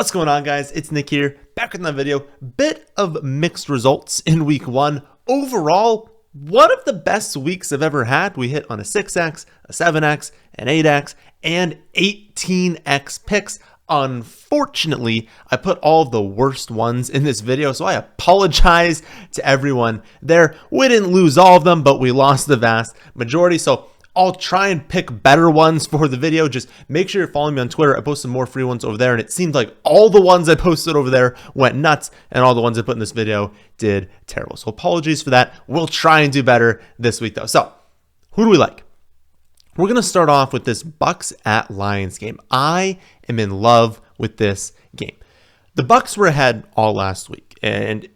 What's going on, guys? It's Nick here, back with another video. Bit of mixed results in week one. Overall, one of the best weeks I've ever had. We hit on a 6x, a 7x, an 8x, and 18x picks. Unfortunately, I put all of the worst ones in this video, so I apologize to everyone there. We didn't lose all of them, but we lost the vast majority, so I'll try and pick better ones for the video. Just make sure you're following me on Twitter. I post some more free ones over there, and it seemed like all the ones I posted over there went nuts, and all the ones I put in this video did terrible. So apologies for that. We'll try and do better this week, though. So who do we like? We're going to start off with this Bucs at Lions game. I am in love with this game. The Bucs were ahead all last week, and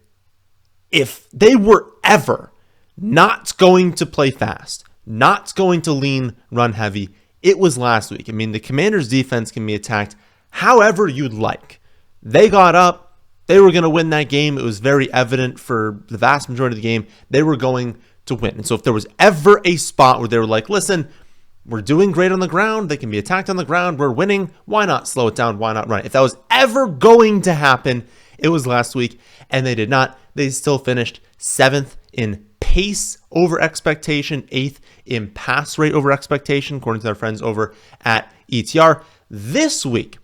if they were ever not going to play fast, not going to lean run heavy, it was last week. I mean, the Commanders' defense can be attacked however you'd like. They got up. They were going to win that game. It was very evident for the vast majority of the game. They were going to win. And so if there was ever a spot where they were like, listen, we're doing great on the ground. They can be attacked on the ground. We're winning. Why not slow it down? Why not run it? If that was ever going to happen, it was last week, and they did not. They still finished 7th in pace over expectation, 8th in pass rate over expectation, according to their friends over at ETR. This week,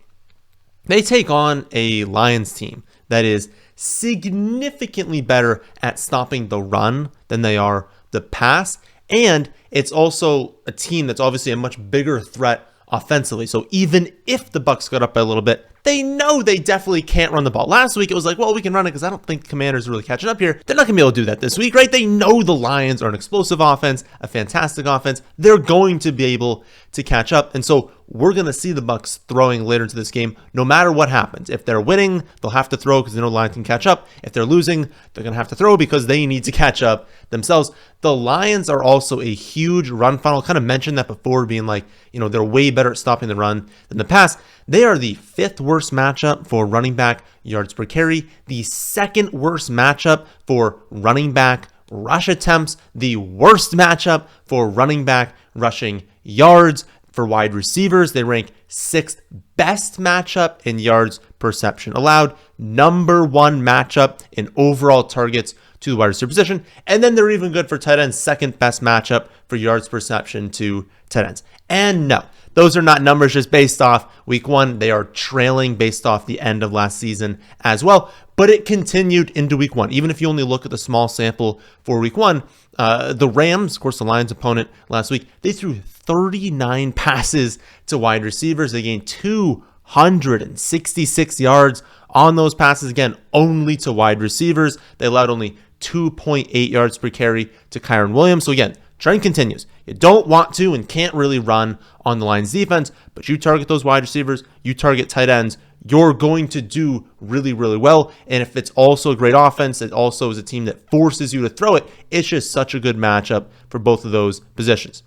they take on a Lions team that is significantly better at stopping the run than they are the pass. And it's also a team that's obviously a much bigger threat offensively. So even if the Bucs got up by a little bit, they know they definitely can't run the ball. Last week, it was like, well, we can run it because I don't think Commanders are really catching up here. They're not going to be able to do that this week, right? They know the Lions are an explosive offense, a fantastic offense. They're going to be able to catch up. And so we're going to see the Bucs throwing later into this game, no matter what happens. If they're winning, they'll have to throw because they know the Lions can catch up. If they're losing, they're going to have to throw because they need to catch up themselves. The Lions are also a huge run funnel. I kind of mentioned that before, being like, they're way better at stopping the run than the pass. They are the 5th worst matchup for running back yards per carry, the 2nd worst matchup for running back rush attempts, the worst matchup for running back rushing yards. For wide receivers, they rank 6th best matchup in yards per reception allowed, number 1 matchup in overall targets to the wide receiver position, and then they're even good for tight ends, 2nd best matchup for yards per reception to tight ends. And no, those are not numbers just based off week one. They are trailing based off the end of last season as well, but it continued into week one. Even if you only look at the small sample for week one, the Rams, of course, the Lions opponent last week, they threw 39 passes to wide receivers. They gained 266 yards on those passes, again, only to wide receivers. They allowed only 2.8 yards per carry to Kyren Williams. So again, trend continues. You don't want to and can't really run on the Lions defense, but you target those wide receivers, you target tight ends, you're going to do really, really well. And if it's also a great offense, it also is a team that forces you to throw it. It's just such a good matchup for both of those positions.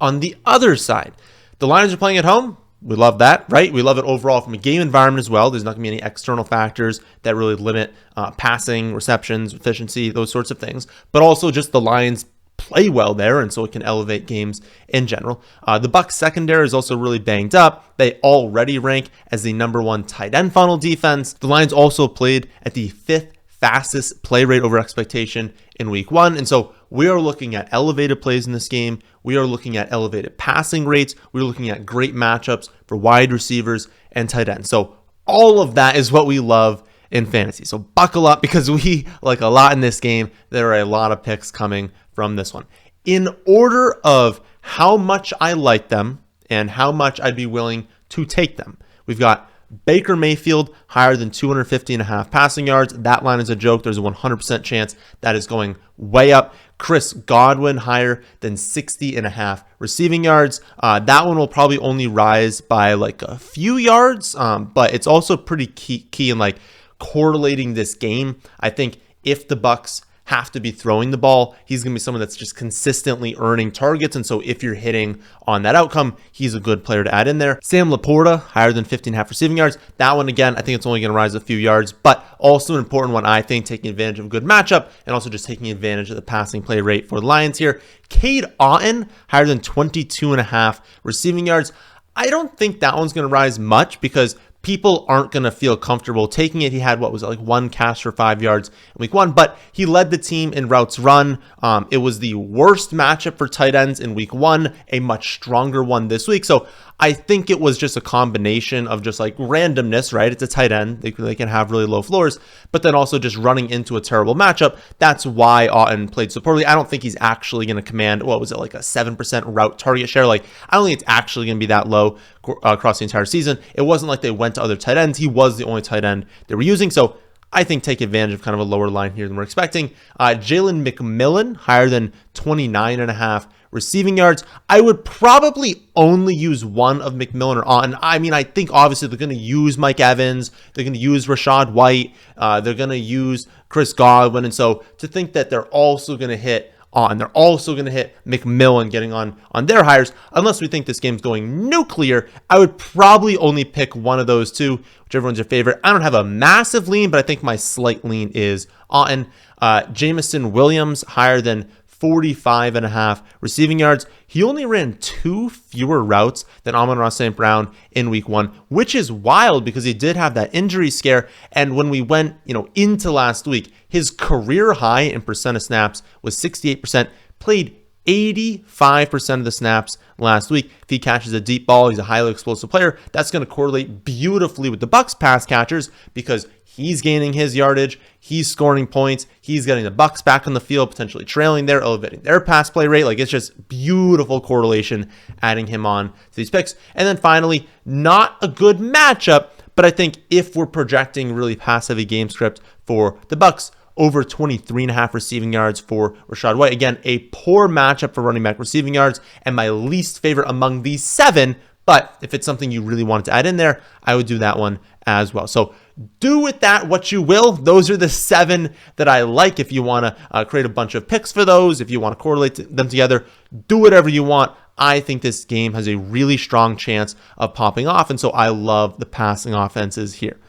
On the other side, the Lions are playing at home. We love that, right? We love it overall from a game environment as well. There's not going to be any external factors that really limit passing, receptions, efficiency, those sorts of things. But also just the Lions play well there, and so it can elevate games in general. The Bucs secondary is also really banged up. They already rank as the number 1 tight end funnel defense. The Lions also played at the 5th fastest play rate over expectation in week one, and so we are looking at elevated plays in this game. We are looking at elevated passing rates. We're looking at great matchups for wide receivers and tight ends. So all of that is what we love in fantasy. So buckle up because we like a lot in this game. There are a lot of picks coming from this one. In order of how much I like them and how much I'd be willing to take them, we've got Baker Mayfield higher than 250.5 passing yards. That line is a joke. There's a 100% chance that is going way up. Chris Godwin higher than 60.5 receiving yards. That one will probably only rise by like a few yards, but it's also pretty key in like correlating this game. I think if the Bucs have to be throwing the ball, he's going to be someone that's just consistently earning targets. And so if you're hitting on that outcome, he's a good player to add in there. Sam Laporta, higher than 15.5 receiving yards. That one, again, I think it's only going to rise a few yards, but also an important one, I think, taking advantage of a good matchup and also just taking advantage of the passing play rate for the Lions here. Cade Otton, higher than 22.5 receiving yards. I don't think that one's going to rise much because people aren't going to feel comfortable taking it. He had, what was it, like one catch for 5 yards in week 1, but he led the team in routes run. It was the worst matchup for tight ends in week 1, a much stronger one this week. So I think it was just a combination of just like randomness, right? It's a tight end. They can have really low floors, but then also just running into a terrible matchup. That's why Otton played so poorly. I don't think he's actually going to command, what was it, like a 7% route target share? Like, I don't think it's actually going to be that low across the entire season. It wasn't like they went to other tight ends. He was the only tight end they were using. So I think take advantage of kind of a lower line here than we're expecting. Jalen McMillan, higher than 29.5 receiving yards. I would probably only use one of McMillan or Otton. I mean, I think obviously they're going to use Mike Evans. They're going to use Rachaad White. They're going to use Chris Godwin. And so to think that they're also going to hit Otton, they're also going to hit McMillan getting on their hires, unless we think this game's going nuclear, I would probably only pick one of those two, whichever one's your favorite. I don't have a massive lean, but I think my slight lean is Otton. Jameson Williams, higher than 45.5 receiving yards. He only ran 2 fewer routes than Amon-Ra St. Brown in week 1, which is wild because he did have that injury scare. And when we went, into last week, his career high in percent of snaps was 68%, played 85% of the snaps last week. If he catches a deep ball, he's a highly explosive player. That's going to correlate beautifully with the Bucs pass catchers because he's gaining his yardage, he's scoring points, he's getting the Bucs back on the field, potentially trailing there, elevating their pass play rate. Like, it's just beautiful correlation adding him on to these picks. And then finally, not a good matchup, but I think if we're projecting really pass-heavy game script for the Bucs, over 23.5 receiving yards for Rachaad White. Again, a poor matchup for running back receiving yards and my least favorite among these 7. But if it's something you really wanted to add in there, I would do that one as well. So do with that what you will. Those are the 7 that I like. If you want to create a bunch of picks for those, if you want to correlate them together, do whatever you want. I think this game has a really strong chance of popping off. And so I love the passing offenses here.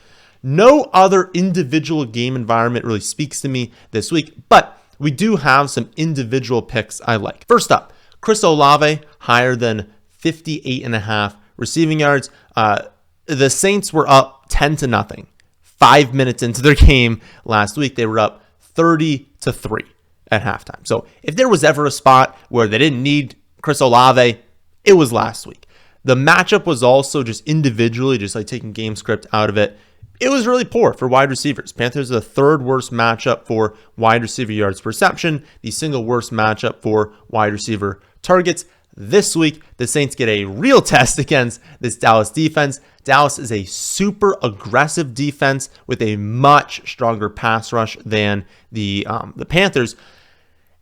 No other individual game environment really speaks to me this week, but we do have some individual picks I like. First up, Chris Olave, higher than 58.5 receiving yards. The Saints were up 10-0, 5 minutes into their game last week. They were up 30-3 at halftime. So if there was ever a spot where they didn't need Chris Olave, it was last week. The matchup was also just individually, just like taking game script out of it. It was really poor for wide receivers. Panthers are the 3rd worst matchup for wide receiver yards per reception, the single worst matchup for wide receiver targets. This week, the Saints get a real test against this Dallas defense. Dallas is a super aggressive defense with a much stronger pass rush than the Panthers.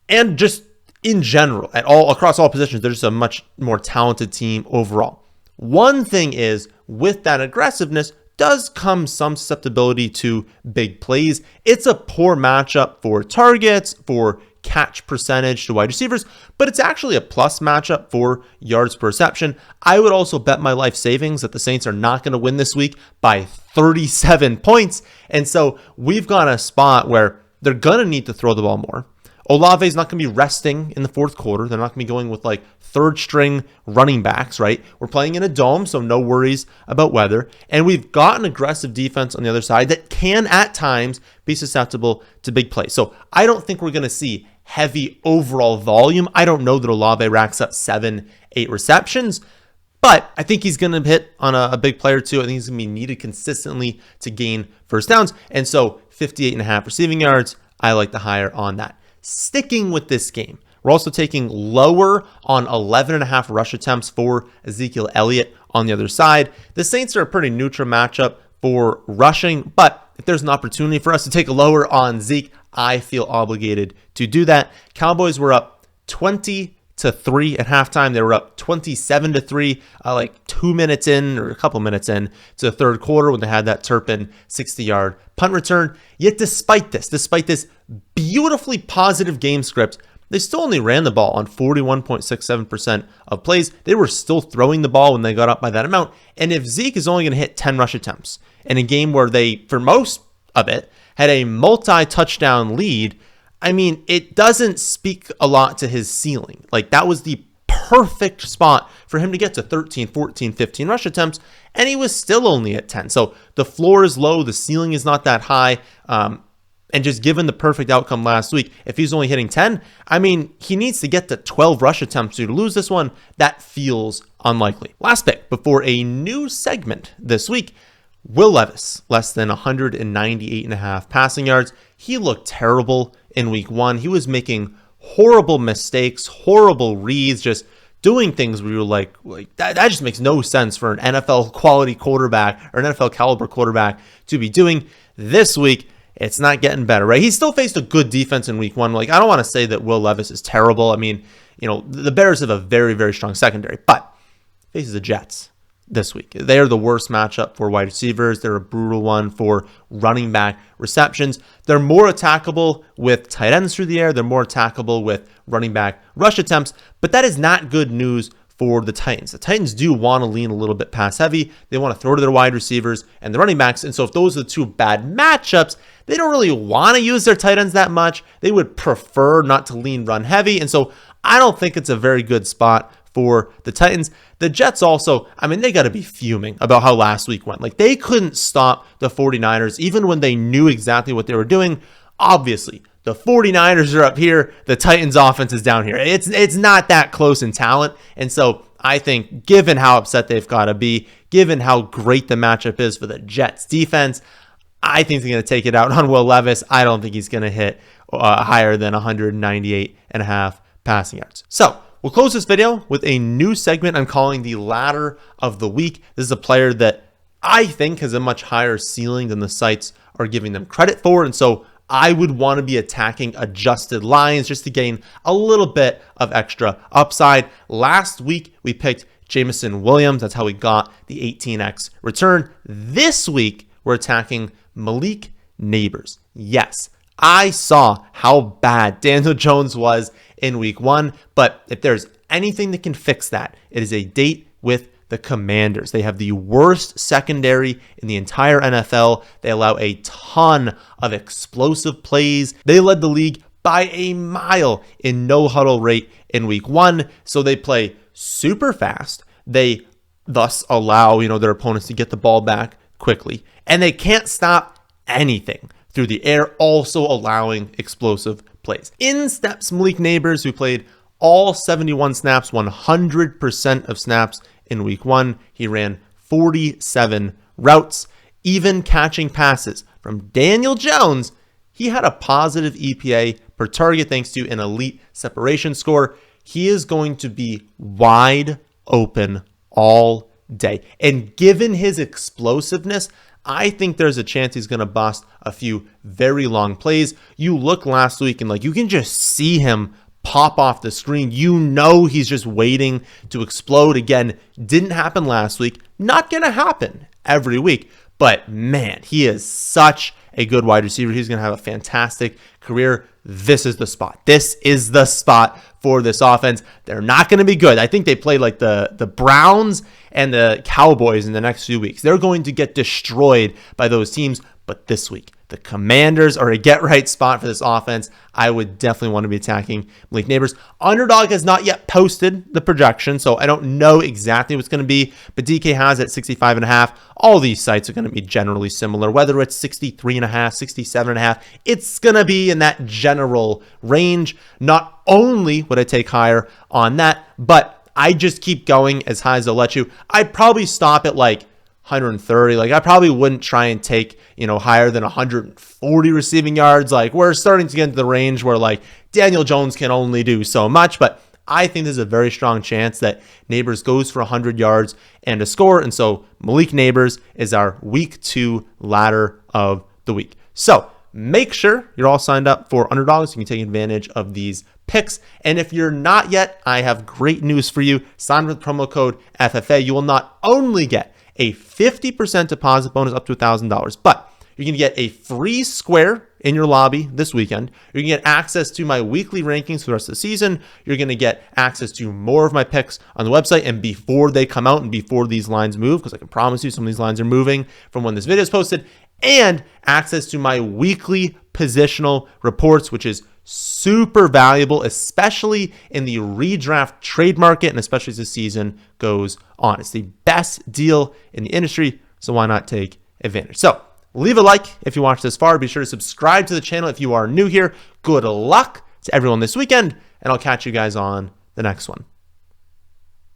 And just in general, across all positions, they're just a much more talented team overall. One thing is, with that aggressiveness, does come some susceptibility to big plays. It's a poor matchup for targets, for catch percentage to wide receivers, but it's actually a plus matchup for yards per reception. I would also bet my life savings that the Saints are not going to win this week by 37 points. And so we've got a spot where they're going to need to throw the ball more. Olave is not going to be resting in the 4th quarter. They're not going to be going with like 3rd string running backs, right? We're playing in a dome, so no worries about weather. And we've got an aggressive defense on the other side that can at times be susceptible to big plays. So I don't think we're going to see heavy overall volume. I don't know that Olave racks up 7-8 receptions, but I think he's going to hit on a big play or two. I think he's going to be needed consistently to gain first downs. And so 58.5 receiving yards, I like the higher on that. Sticking with this game, we're also taking lower on 11.5 rush attempts for Ezekiel Elliott on the other side. The Saints are a pretty neutral matchup for rushing, but if there's an opportunity for us to take a lower on Zeke, I feel obligated to do that. Cowboys were up 20-3 at halftime. They were up 27-3, like 2 minutes in or a couple minutes in to the 3rd quarter when they had that Turpin 60-yard punt return. Yet despite this beautifully positive game script, they still only ran the ball on 41.67% of plays. They were still throwing the ball when they got up by that amount. And if Zeke is only going to hit 10 rush attempts in a game where they, for most of it, had a multi-touchdown lead, I mean, it doesn't speak a lot to his ceiling. Like, that was the perfect spot for him to get to 13, 14, 15 rush attempts, and he was still only at 10. So the floor is low, the ceiling is not that high, and just given the perfect outcome last week, if he's only hitting 10, I mean, he needs to get to 12 rush attempts to lose this one. That feels unlikely. Last pick before a new segment this week, Will Levis, less than 198.5 passing yards. He looked terrible in week 1. He was making horrible mistakes, horrible reads, just doing things where you're like that just makes no sense for an NFL quality quarterback or an NFL caliber quarterback to be doing. This week, it's not getting better, right? He still faced a good defense in week 1. Like, I don't want to say that Will Levis is terrible. I mean, you know, the Bears have a very, very strong secondary, but faces the Jets this week. They are the worst matchup for wide receivers. They're a brutal one for running back receptions. They're more attackable with tight ends through the air. They're more attackable with running back rush attempts, but that is not good news for the Titans. The Titans do want to lean a little bit pass heavy. They want to throw to their wide receivers and the running backs. And so if those are the two bad matchups, they don't really want to use their tight ends that much. They would prefer not to lean run heavy. And so I don't think it's a very good spot for the Titans. The Jets also, I mean, they got to be fuming about how last week went. Like, they couldn't stop the 49ers even when they knew exactly what they were doing. Obviously, the 49ers are up here. The Titans offense is down here. It's not that close in talent. And so I think given how upset they've got to be, given how great the matchup is for the Jets defense, I think they're going to take it out on Will Levis. I don't think he's going to hit higher than 198.5 passing yards. So we'll close this video with a new segment I'm calling the Ladder of the Week. This is a player that I think has a much higher ceiling than the sites are giving them credit for. And so I would want to be attacking adjusted lines just to gain a little bit of extra upside. Last week, we picked Jameson Williams. That's how we got the 18x return. This week, we're attacking Malik Neighbors. Yes, I saw how bad Daniel Jones was in week 1, but if there's anything that can fix that, it is a date with the Commanders. They have the worst secondary in the entire NFL. They allow a ton of explosive plays. They led the league by a mile in no huddle rate in week 1. So they play super fast. They thus allow, their opponents to get the ball back quickly. And they can't stop anything through the air, also allowing explosive plays. In steps Malik Neighbors, who played all 71 snaps, 100% of snaps in week 1. He ran 47 routes, even catching passes from Daniel Jones. He had a positive EPA per target thanks to an elite separation score. He is going to be wide open all day. And given his explosiveness, I think there's a chance he's going to bust a few very long plays. You look last week and you can just see him pop off the screen. He's just waiting to explode. Again, didn't happen last week. Not going to happen every week. But man, he is such a good wide receiver. He's going to have a fantastic career. This is the spot. This is the spot for this offense. They're not going to be good. I think they play like the Browns and the Cowboys in the next few weeks. They're going to get destroyed by those teams. But this week, the Commanders are a get-right spot for this offense. I would definitely want to be attacking Malik Neighbors. Underdog has not yet posted the projection, so I don't know exactly what's going to be, but DK has it 65.5. All these sites are going to be generally similar, whether it's 63.5, 67.5. It's going to be in that general range. Not only would I take higher on that, but I just keep going as high as I'll let you. I'd probably stop at 130. I probably wouldn't try and take, higher than 140 receiving yards. We're starting to get into the range where Daniel Jones can only do so much, but I think there's a very strong chance that Neighbors goes for 100 yards and a score. And so Malik Neighbors is our week 2 ladder of the week. So make sure you're all signed up for Underdog so you can take advantage of these picks. And if you're not yet, I have great news for you. Sign with promo code FFA. You will not only get a 50% deposit bonus up to $1,000, but you're going to get a free square in your lobby this weekend. You're going to get access to my weekly rankings for the rest of the season. You're going to get access to more of my picks on the website and before they come out and before these lines move, because I can promise you some of these lines are moving from when this video is posted, and access to my weekly positional reports, which is super valuable, especially in the redraft trade market and especially as the season goes on. It's the best deal in the industry, so why not take advantage? So leave a like if you watched this far. Be sure to subscribe to the channel if you are new here. Good luck to everyone this weekend, and I'll catch you guys on the next one.